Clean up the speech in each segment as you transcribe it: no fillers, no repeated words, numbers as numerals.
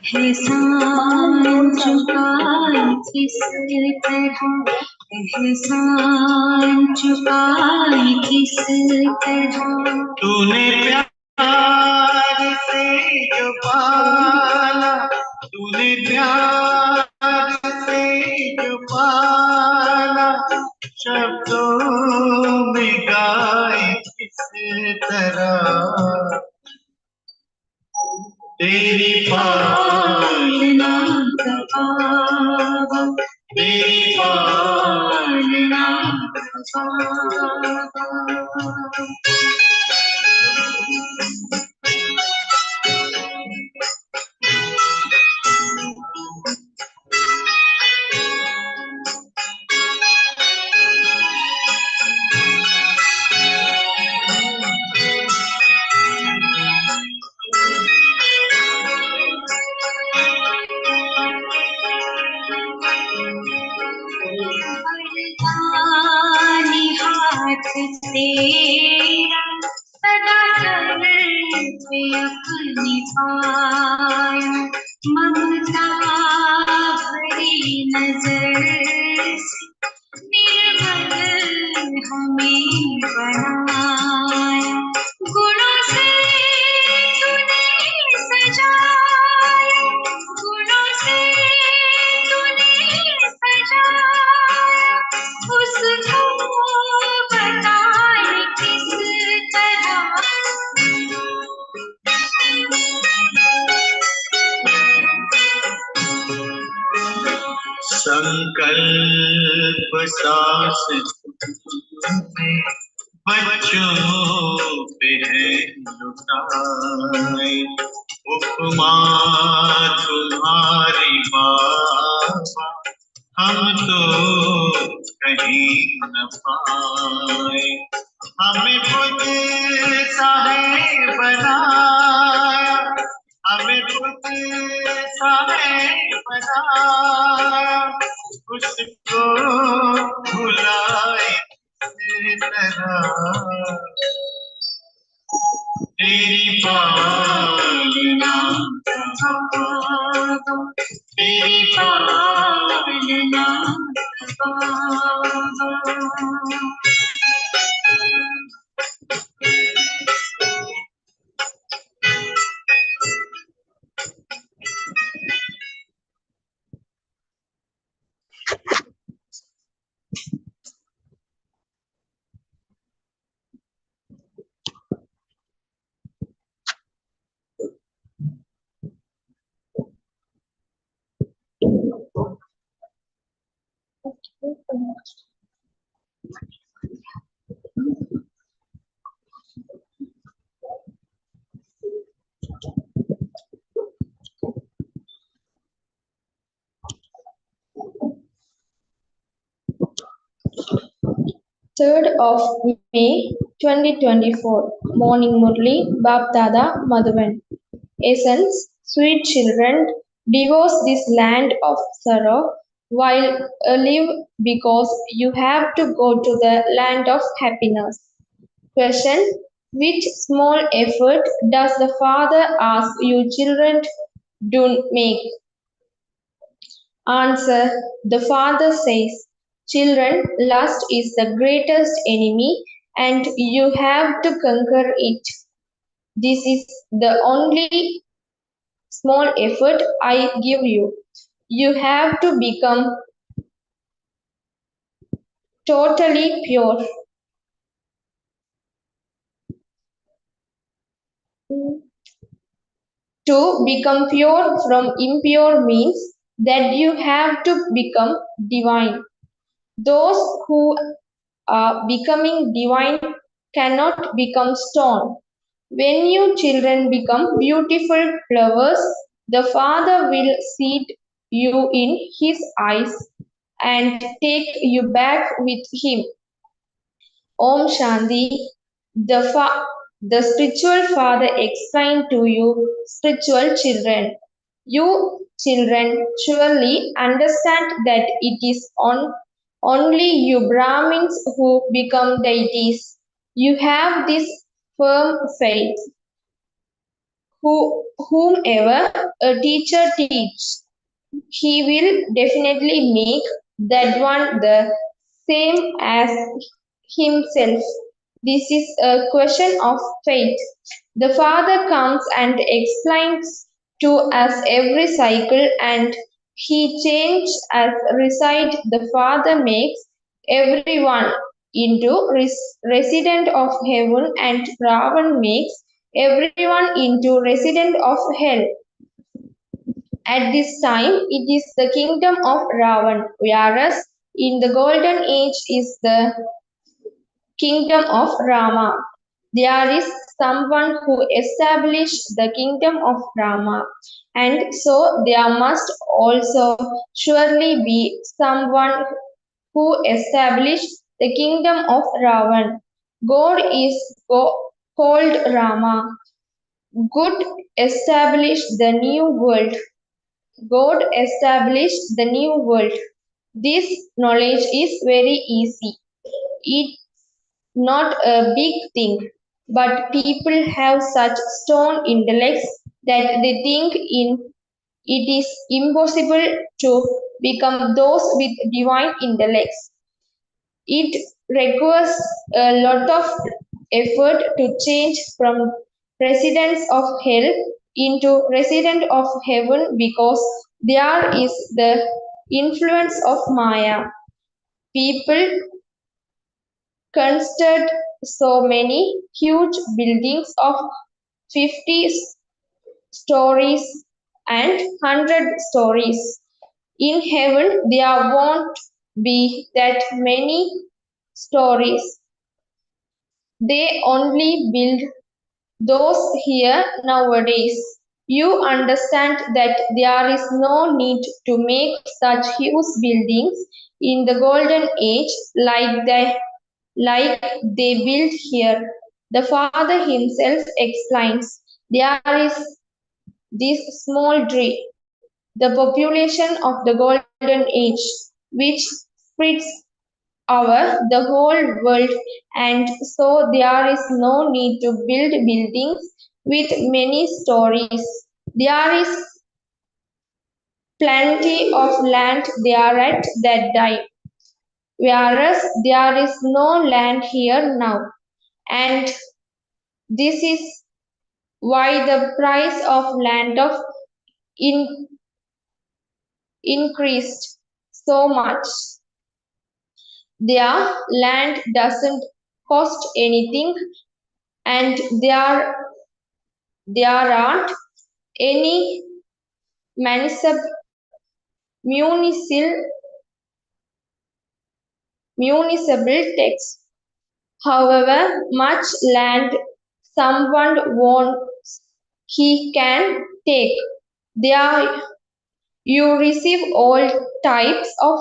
एहसान चुकाए किस तरह, एहसान चुकाए किस तरह, तूने प्यार से जो पाला, तूने प्यार से जो पाला, शब्दों में गाए किस तरह, तेरी पालना बाबा तेरी पालना हाथ तेरा सदा सर पे अपनी पाया, ममता भरी नजर निर्मल हमें बनाया, गुणों से तूने सजाया, गुणों से तूने सजाया, उसको बताए किस तरह, संकल्प सांस में बच्चों पे है लुटाए, उपमा तुम्हारी बाबा हम तो कहीं न पाए, हमें खुद सा है बनाया, हमें खुद सा है बनाया, उसको भुलाए किस तरह, तेरी पालना तेरी पालना Third of May 2024. Morning Murli, Bap Dada, Madhuvan. Essence, sweet children, divorce this land of sorrow while live, because you have to go to the land of happiness. Question: which small effort does the Father ask you children to make? Answer: the Father says, children, lust is the greatest enemy and you have to conquer it. This is the only small effort I give you. You have to become totally pure. To become pure from impure means that you have to become divine. Those who are becoming divine cannot become stone. When you children become beautiful flowers, the Father will seat you in His eyes and take you back with Him. Om Shanti. The spiritual father explained to you, spiritual children. You children surely understand that it is only you Brahmins who become deities. You have this firm faith. Whomever a teacher teaches, he will definitely make that one the same as himself. This is a question of faith. The Father comes and explains to us every cycle, and he changes as reside. The Father makes everyone into resident of heaven, and Ravan makes everyone into resident of hell. At this time, it is the kingdom of Ravan, whereas in the golden age is the kingdom of Rama. There is someone who established the kingdom of Rama, and so there must also surely be someone who established the kingdom of Ravan. God is called Rama. God established the new world. God established the new world. This knowledge is very easy. It's not a big thing, but people have such stone intellects that they think it is impossible to become those with divine intellects. It requires a lot of effort to change from residents of hell into resident of heaven because there is the influence of Maya. People construct so many huge buildings of 50 stories and 100 stories. In heaven, there won't be that many stories. They only build those here nowadays. You understand that there is no need to make such huge buildings in the golden age like they built here. The Father himself explains there is this small tree, the population of the golden age, which spreads over the whole world, and so there is no need to build buildings with many stories. There is plenty of land there at that time, whereas there is no land here now, and this is why the price of land of in, increased so much. Their land doesn't cost anything, and there aren't any municipal municipal municipal tax. However much land someone wants, he can take. There you receive all types of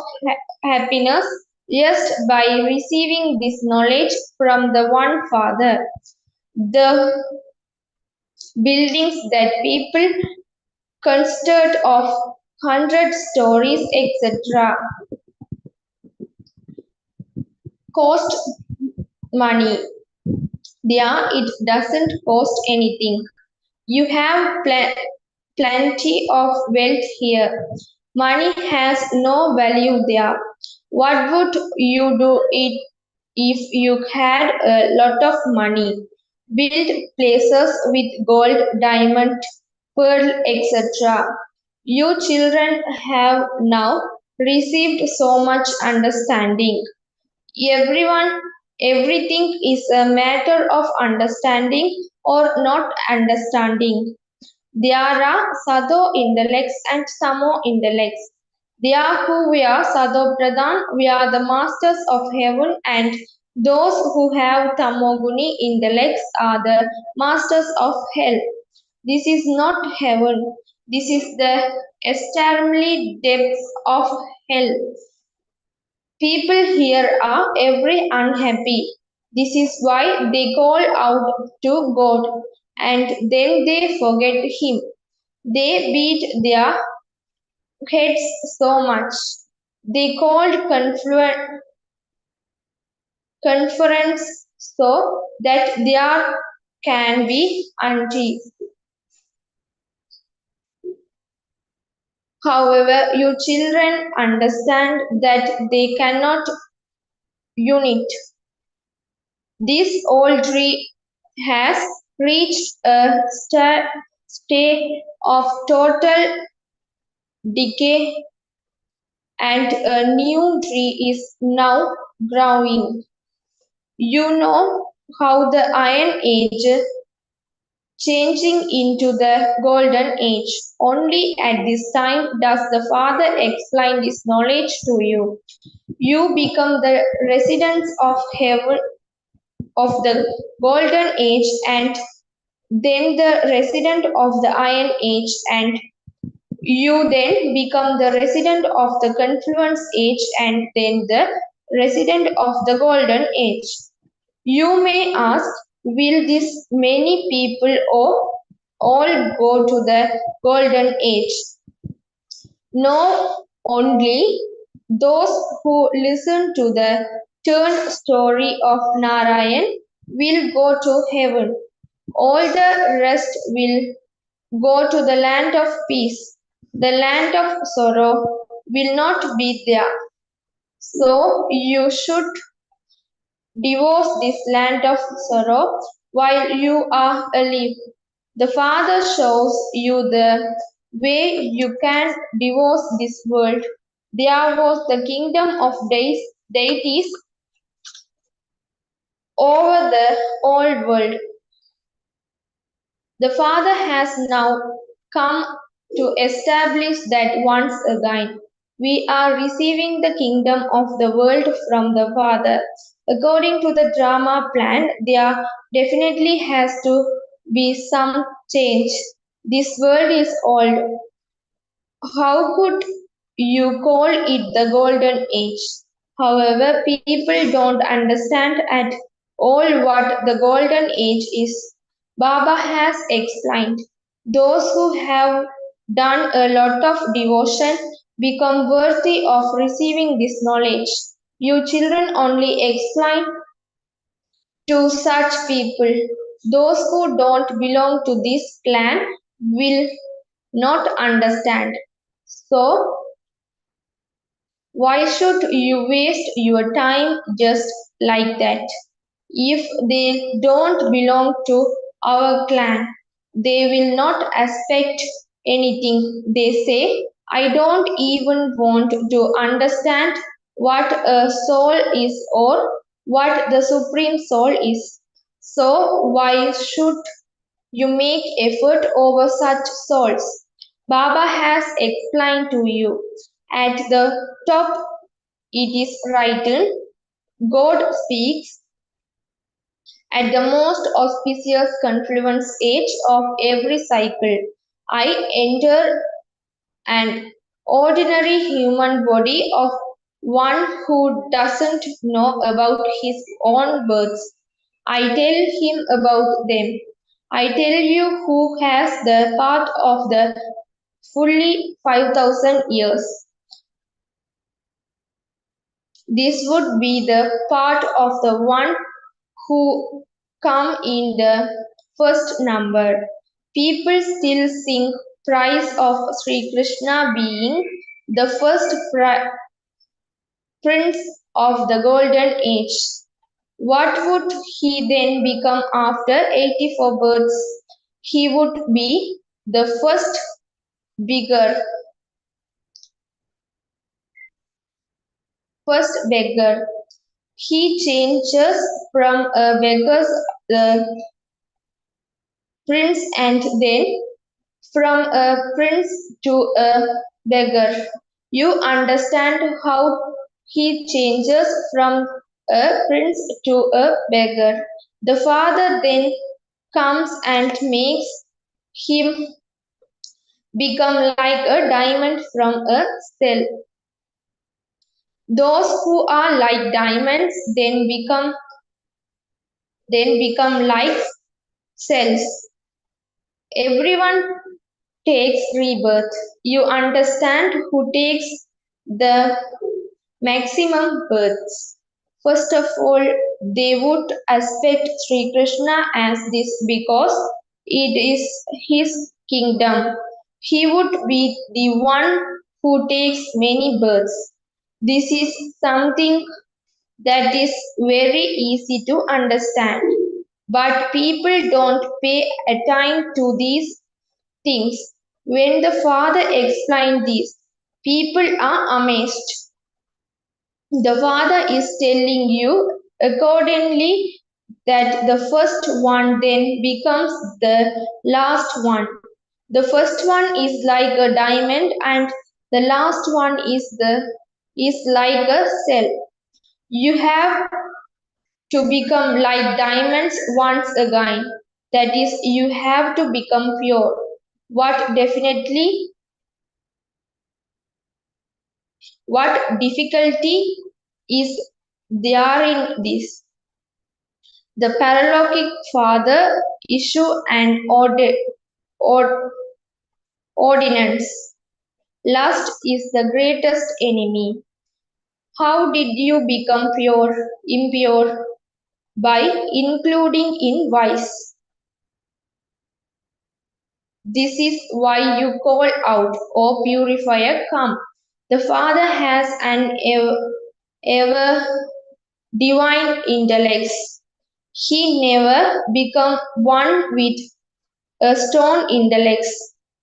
happiness just by receiving this knowledge from the one Father. The buildings that people construct of 100 stories, etc., cost money. There, it doesn't cost anything. You have plenty of wealth here. Money has no value there. What would you do if you had a lot of money? Build places with gold, diamond, pearl, etc. You children have now received so much understanding. Everyone, everything is a matter of understanding or not understanding. There are Sado intellects and Samo intellects. They are who were Sado Pradhan, we are the masters of heaven, and those who have Tamoguni intellects are the masters of hell. This is not heaven. This is the extremely depths of hell. People here are very unhappy. This is why they call out to God and then they forget Him. They beat their heads so much. They called conference so that there can be unity. However, you children understand that they cannot unite. This old tree has reached a state of total decay and a new tree is now growing. You know how the Iron Age changing into the Golden Age. Only at this time does the Father explain this knowledge to you. You become the residents of heaven of the Golden Age and then the resident of the Iron Age and you then become the resident of the Confluence Age and then the resident of the Golden Age. You may ask, will this many people all go to the Golden Age? No, only those who listen to the turn story of Narayan will go to heaven. All the rest will go to the land of peace. The land of sorrow will not be there. So you should divorce this land of sorrow while you are alive. The Father shows you the way you can divorce this world. There was the kingdom of deities over the old world. The Father has now come to establish that once again. We are receiving the kingdom of the world from the Father. According to the drama plan, there definitely has to be some change. This world is old. How could you call it the golden age? However, people don't understand at all what the golden age is. Baba has explained. Those who have done a lot of devotion become worthy of receiving this knowledge. You children only explain to such people. Those who don't belong to this clan will not understand. So, why should you waste your time just like that? If they don't belong to our clan, they will not expect anything. They say, I don't even want to understand what a soul is or what the supreme soul is. So, why should you make effort over such souls? Baba has explained to you. At the top it is written, God speaks at the most auspicious confluence age of every cycle. I enter an ordinary human body of one who doesn't know about his own births. I tell him about them. I tell you who has the part of the fully 5,000 years. This would be the part of the one who come in the first number. People still sing praise of Sri Krishna being the first prince of the golden age. What would he then become after 84 births? He would be the first beggar. He changes from a beggar's uh, prince and then from a prince to a beggar. You understand how he changes from a prince to a beggar. The father then comes and makes him become like a diamond from a cell. Those who are like diamonds then become like cells. Everyone takes rebirth. You understand who takes the maximum births. First of all, they would aspect Sri Krishna as this because it is his kingdom. He would be the one who takes many births. This is something that is very easy to understand. But people don't pay attention to these things. When the father explained this, people are amazed. The father is telling you accordingly that the first one then becomes the last one. The first one is like a diamond and the last one is like a cell. You have to become like diamonds once again. That is, you have to become pure. What definitely, what difficulty is there in this? The parallelistic father issue and ordinance. Lust is the greatest enemy. How did you become pure, impure? By including in vice. This is why you call out, O purifier, come. The Father has an ever divine intellect. He never become one with a stone intellect.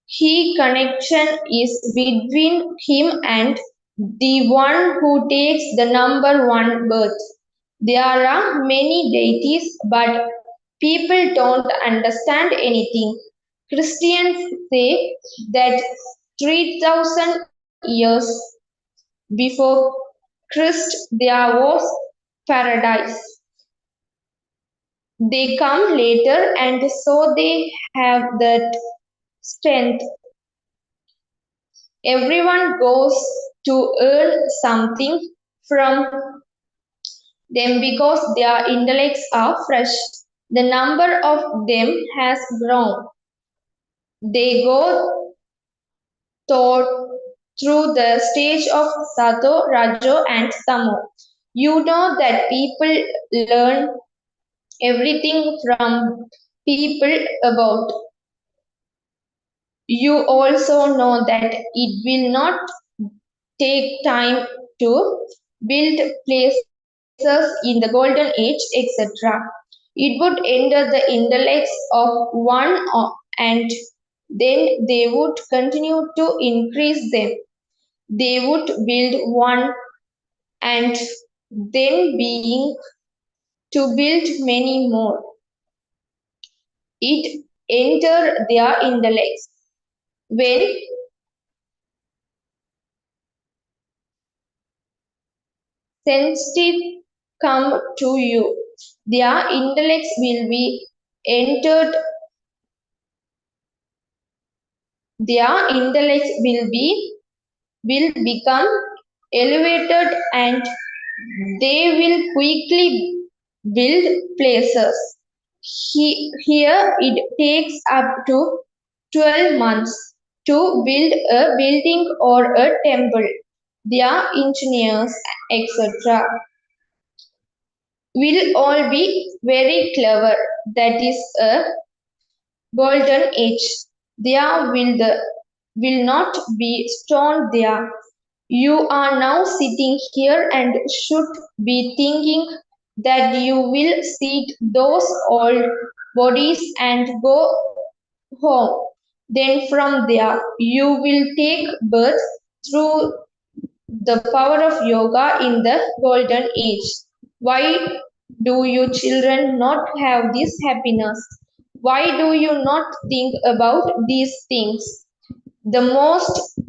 He connection is between him and the one who takes the number one birth. There are many deities, but people don't understand anything. Christians say that 3000 years before Christ there was paradise. They come later and so they have that strength. Everyone goes to earn something from them because their intellects are fresh. The number of them has grown. They go thought through the stage of Sato, Rajo, and Tamo. You know that people learn everything from people about. You also know that it will not take time to build places in the golden age, etc. It would enter the intellects of one and then they would continue to increase them. They would build one and then being to build many more. It enter their intellects. When sensitive come to you, their intellects will be entered, their intellects will become elevated and they will quickly build places. Here it takes up to 12 months to build a building or a temple. Their engineers, etc., will all be very clever. That is a golden age. There will not be stone there. You are now sitting here and should be thinking that you will seat those old bodies and go home. Then from there you will take birth through the power of yoga in the golden age. Why do you children not have this happiness? Why do you not think about these things? The most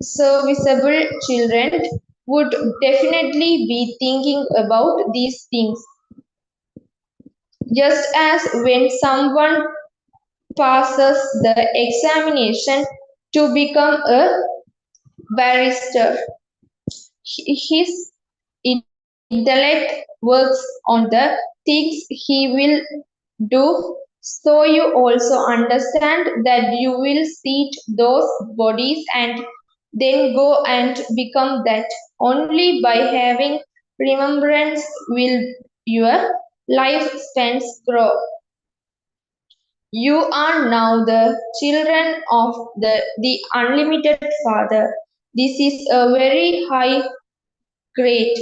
serviceable children would definitely be thinking about these things. Just as when someone passes the examination to become a barrister, his intellect works on the things he will do So you also understand that you will seat those bodies and then go and become that. Only by having remembrance will your lifespans grow. You are now the children of the unlimited Father. This is a very high grade.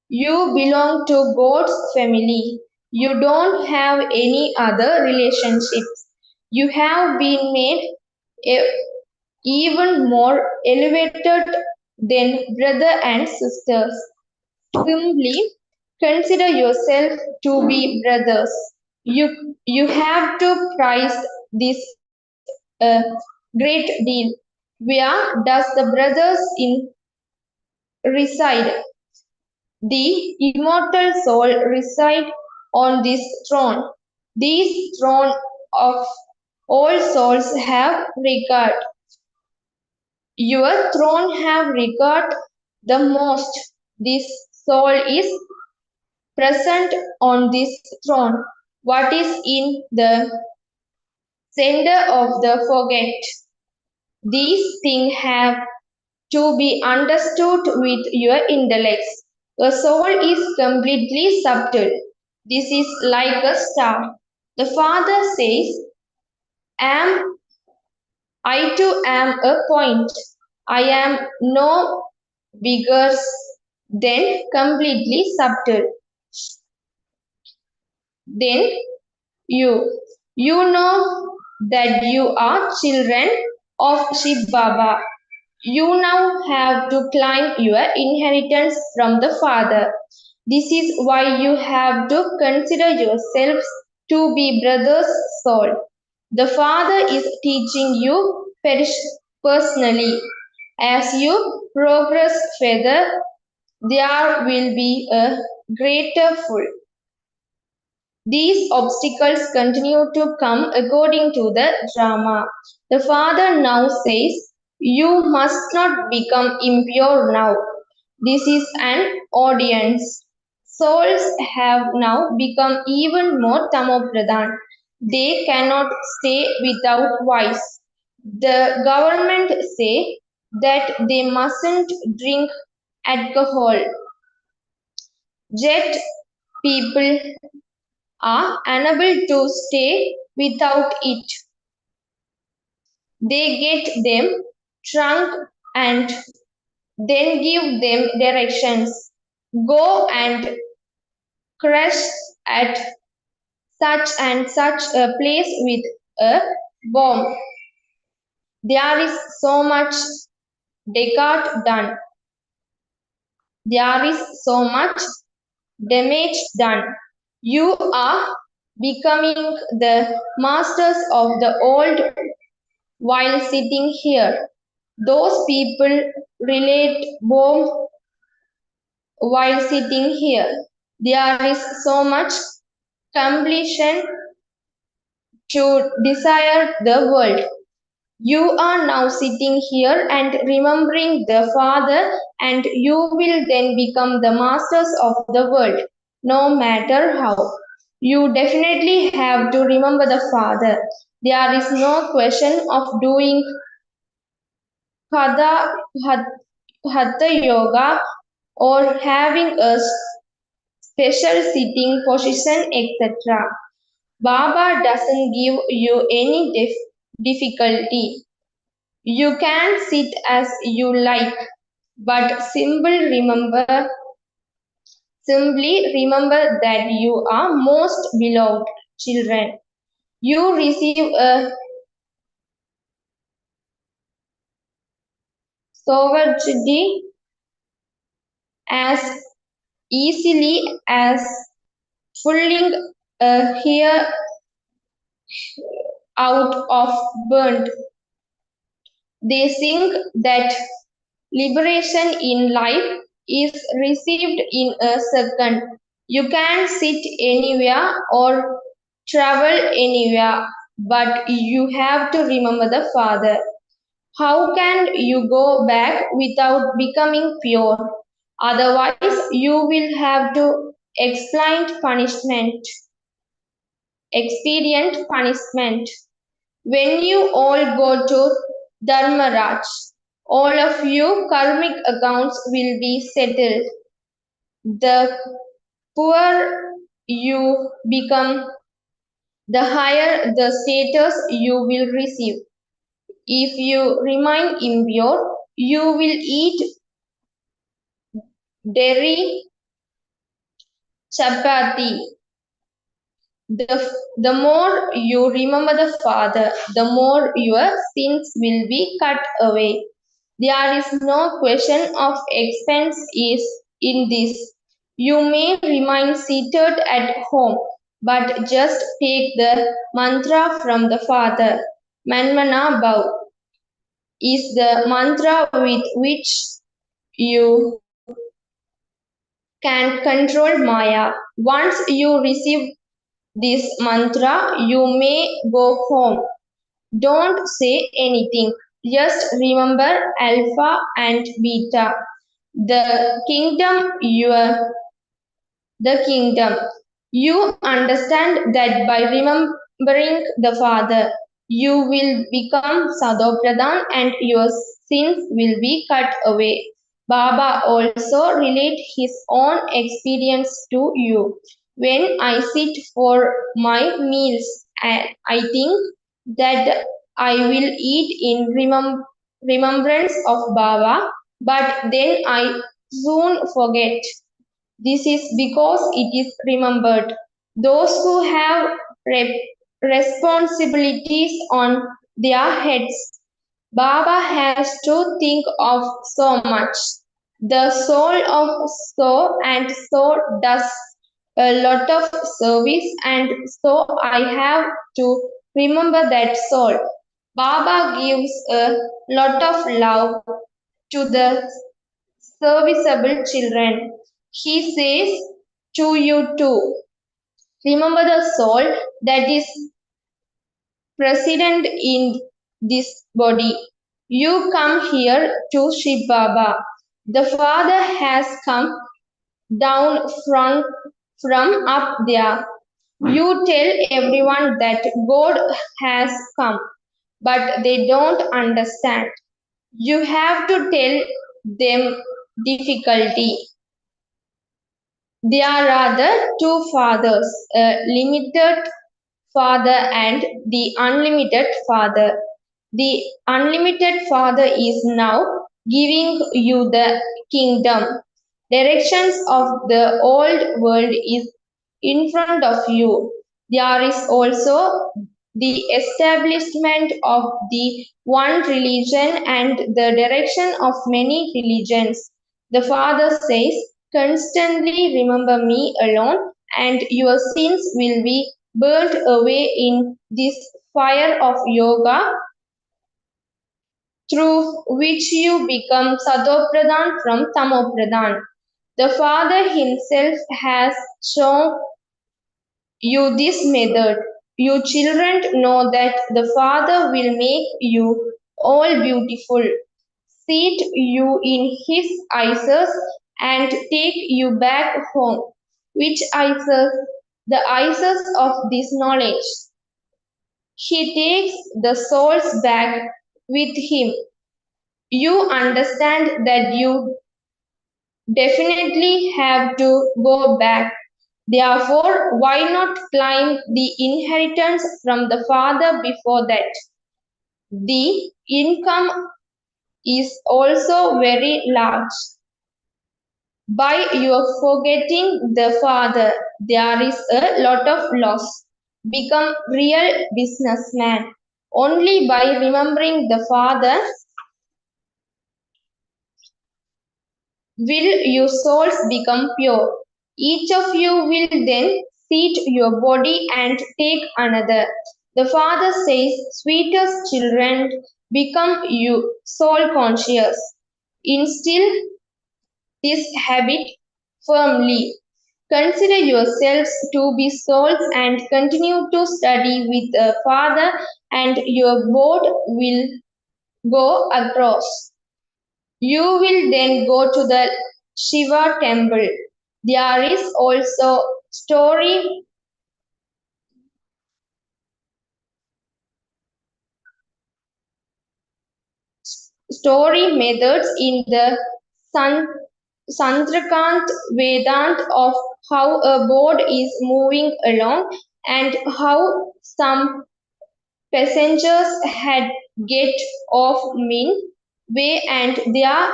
You belong to God's family. You don't have any other relationships. You have been made e- even more elevated than brother and sisters. Simply consider yourself to be brothers. You have to prize this a great deal. Where does the brothers in reside? The immortal soul reside on this throne. This throne of all souls have regard. Your throne have regard the most. This soul is present on this throne. What is in the center of the forget? These things have to be understood with your intellects. A soul is completely subtle. This is like a star. The Father says, Am I too am a point. I am no bigger than completely subtle. Then you. You know that you are children of Shiv Baba. You now have to claim your inheritance from the Father. This is why you have to consider yourselves to be brothers' soul. The Father is teaching you personally. As you progress further, there will be a greater full. These obstacles continue to come according to the drama. The Father now says, You must not become impure now. This is an audience. Souls have now become even more tamopradhan. They cannot stay without vice. The government say that they mustn't drink alcohol. Yet people are unable to stay without it. They get them drunk and then give them directions. Go and crash at such and such a place with a bomb. There is so much Descartes done. There is so much damage done. You are becoming the masters of the old while sitting here. Those people relate bomb while sitting here. There is so much completion to desire the world. You are now sitting here and remembering the Father, and you will then become the masters of the world, no matter how. You definitely have to remember the Father. There is no question of doing Hatha, Hatha yoga or having a special sitting position, etc. Baba doesn't give you any difficulty. You can sit as you like, but simply remember that you are most beloved children. You receive a sovereignty as easily as pulling a hair out of burnt. They think that liberation in life is received in a second. You can sit anywhere or travel anywhere, but you have to remember the Father. How can you go back without becoming pure? Otherwise, you will have to explain punishment. expedient punishment. When you all go to Dharmaraj, all of you karmic accounts will be settled. The poorer you become, the higher the status you will receive. If you remain impure, you will eat dairy, chapati. The more you remember the Father, the more your sins will be cut away. There is no question of expense is in this. You may remain seated at home, but just take the mantra from the Father. Manmana Bhav is the mantra with which you can control Maya. Once you receive this mantra, you may go home. Don't say anything. Just remember Alpha and Beta. The kingdom, the kingdom. You understand that by remembering the Father, you will become Sadopradhan and your sins will be cut away. Baba also relate his own experience to you. When I sit for my meals, I think that I will eat in remembrance of Baba, but then I soon forget. This is because it is remembered. Those who have responsibilities on their heads, Baba has to think of so much. The soul of so and so does a lot of service, and so I have to remember that soul. Baba gives a lot of love to the serviceable children. He says to you too, remember the soul that is present in this body. You come here to Shiv Baba. The Father has come down from up there. You tell everyone that God has come, but they don't understand. You have to tell them difficulty. There are the two fathers, a limited father and the unlimited father. The unlimited father is now giving you the kingdom. Directions of the old world is in front of you. There is also the establishment of the one religion and the direction of many religions. The Father says, constantly remember me alone, and your sins will be burnt away in this fire of yoga through which you become Satopradhan from Tamopradhan. The Father Himself has shown you this method. You children know that the Father will make you all beautiful, seat you in His eyes, and take you back home. Which eyes? The eyes of this knowledge. He takes the souls back with Him. You understand that you definitely have to go back. Therefore, why not claim the inheritance from the father before that? The income is also very large. By your forgetting the father, there is a lot of loss. Become real businessman. Only by remembering the father will your souls become pure. Each of you will then seat your body and take another. The Father says, sweetest children, become you soul conscious. Instill this habit firmly. Consider yourselves to be souls and continue to study with the Father, and your boat will go across. You will then go to the Shiva temple. There is also story story methods in the San- Sandrakant Vedant of how a boat is moving along and how some passengers had get off midway and their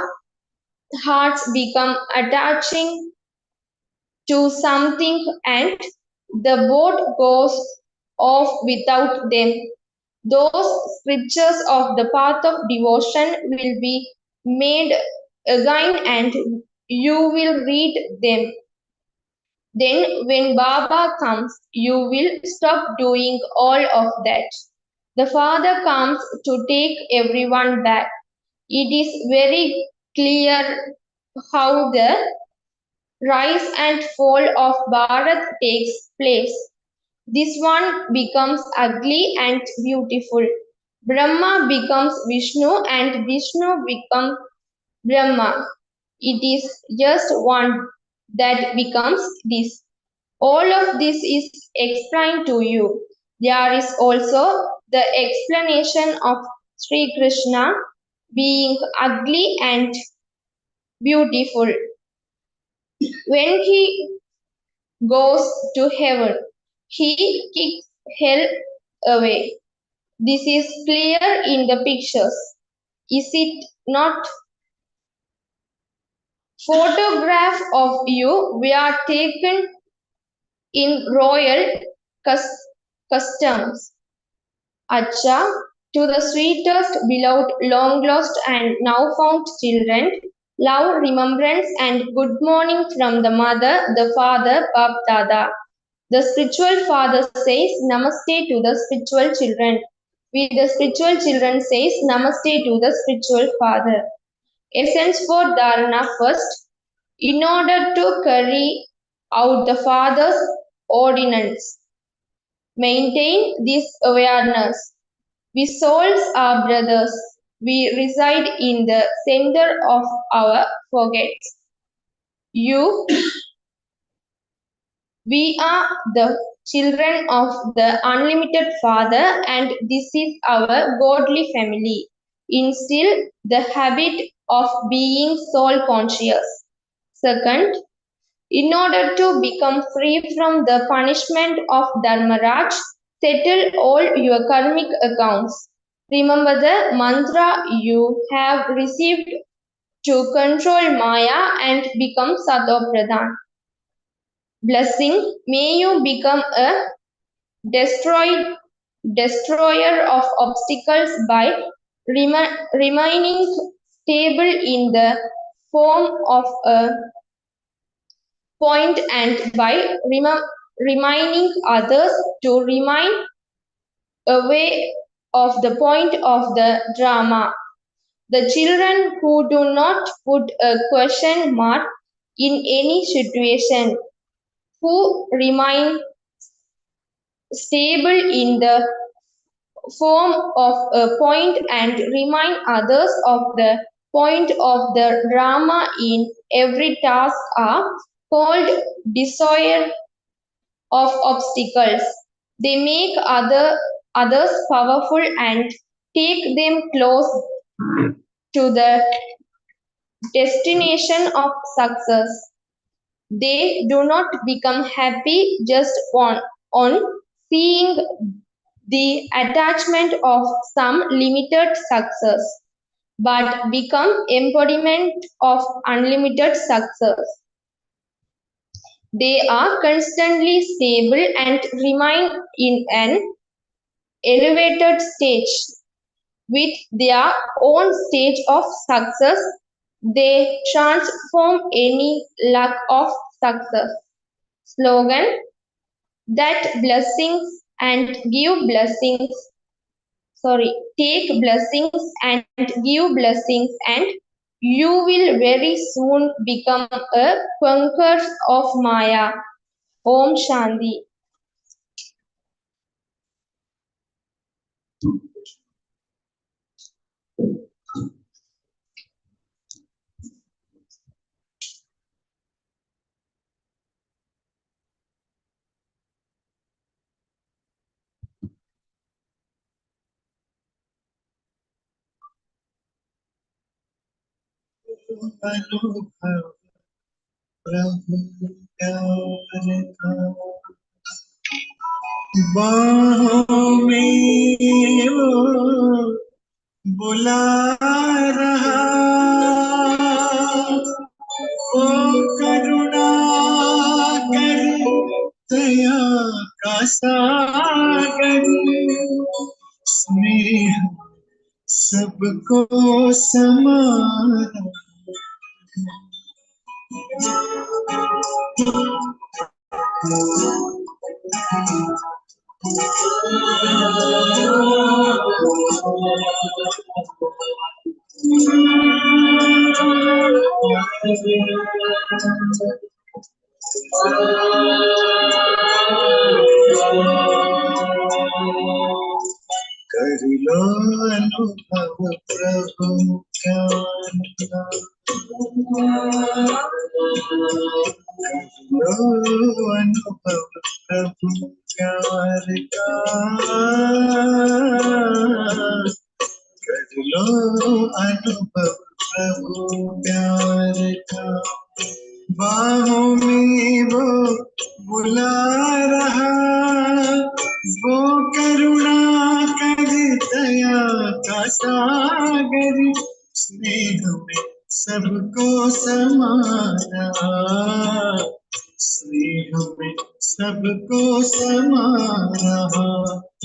hearts become attaching to something and the boat goes off without them. Those scriptures of the path of devotion will be made again and you will read them. Then, when Baba comes, you will stop doing all of that. The Father comes to take everyone back. It is very clear how the rise and fall of Bharat takes place. This one becomes ugly and beautiful. Brahma becomes Vishnu and Vishnu becomes Brahma. It is just one that becomes this. All of this is explained to you. There is also the explanation of Sri Krishna being ugly and beautiful. When he goes to heaven, he kicks hell away. This is clear in the pictures. Is it not? Photograph of you were taken in royal cus- customs. Acha, to the sweetest, beloved, long lost, and now found children, love, remembrance, and good morning from the mother, the father, Bap Dada. The spiritual father says Namaste to the spiritual children. We, the spiritual children, says Namaste to the spiritual father. Essence for Dharana first. In order to carry out the father's ordinance, maintain this awareness. We souls are brothers. We reside in the center of our forgets. You, we are the children of the unlimited Father, and this is our godly family. Instill the habit of being soul conscious. Second, in order to become free from the punishment of Dharmaraj, settle all your karmic accounts. Remember the mantra you have received to control Maya and become Sadopradhan. Blessing, may you become a destroy, destroyer of obstacles by remaining stable in the form of a point and by reminding others to remain away of the point of the drama. The children who do not put a question mark in any situation, who remain stable in the form of a point and remind others of the point of the drama in every task are called destroyer of obstacles. They make others powerful and take them close to the destination of success. They do not become happy just on seeing the attachment of some limited success, but become embodiment of unlimited success. They are constantly stable and remain in an elevated stage. With their own stage of success, they transform any lack of success. Slogan, that blessings and give blessings, sorry, take blessings and give blessings, and you will very soon become a conqueror of Maya. Om Shanti. अनुभव प्रभु प्यार का, बाहों में वो बुला रहा, ओ करुणा कर दया का सागर, स्नेह सबको समाना। कर लो अनुभव प्रभु ज्ञान का, कर लो अनुभव प्रभु प्यार का, कर लो अनुभव प्रभु प्यार का, बाहों में वो बुला रहा, वो करुणा कर दया का सागर, स्नेह में सबको समा रहा, स्नेह में सबको समा रहा।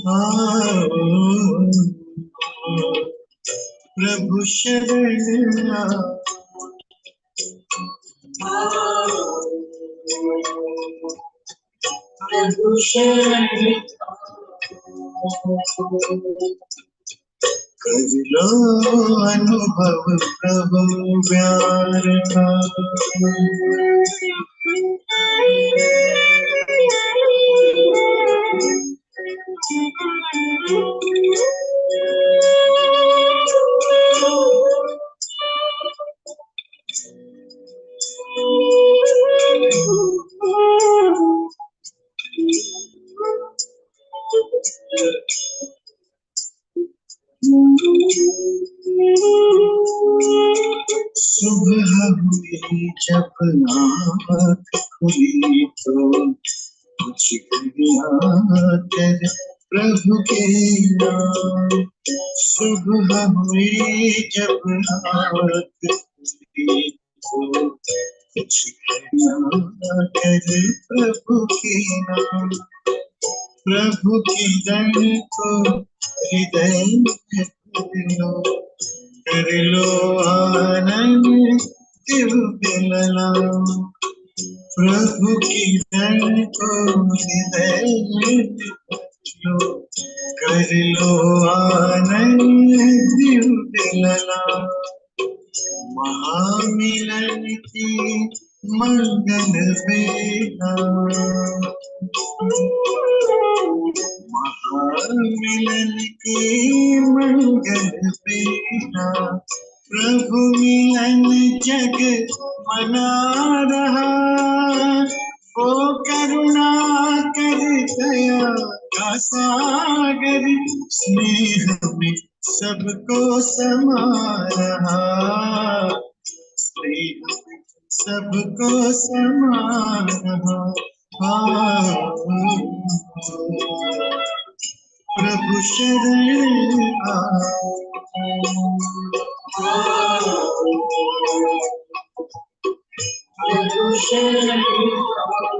आओ प्रभु शरण आओ, प्रभु शरण कर लो अनुभव प्रभु प्यार का, सुबह हुई जब आँख खुली तो कुछ गया कर प्रभु के नाम, सुबह हुई जब आँख खुली तो कुछ गया कर प्रभु के नाम, प्रभु की दन को हृदय में लो, कर लो आनंद दिव्य लला, प्रभु की दन को हृदय में लो, कर लो आनंद दिव्य लला, महामिलन की मंगल बेला, महामिलन की मंगल बेला, प्रभु मिलन जग मना रहा, वो करुणा कर दया का सागर, स्नेह में सबको समा रहा, स्नेह में सबको समा रहा। प्रभु शरण आओ, प्रभु शरण आओ,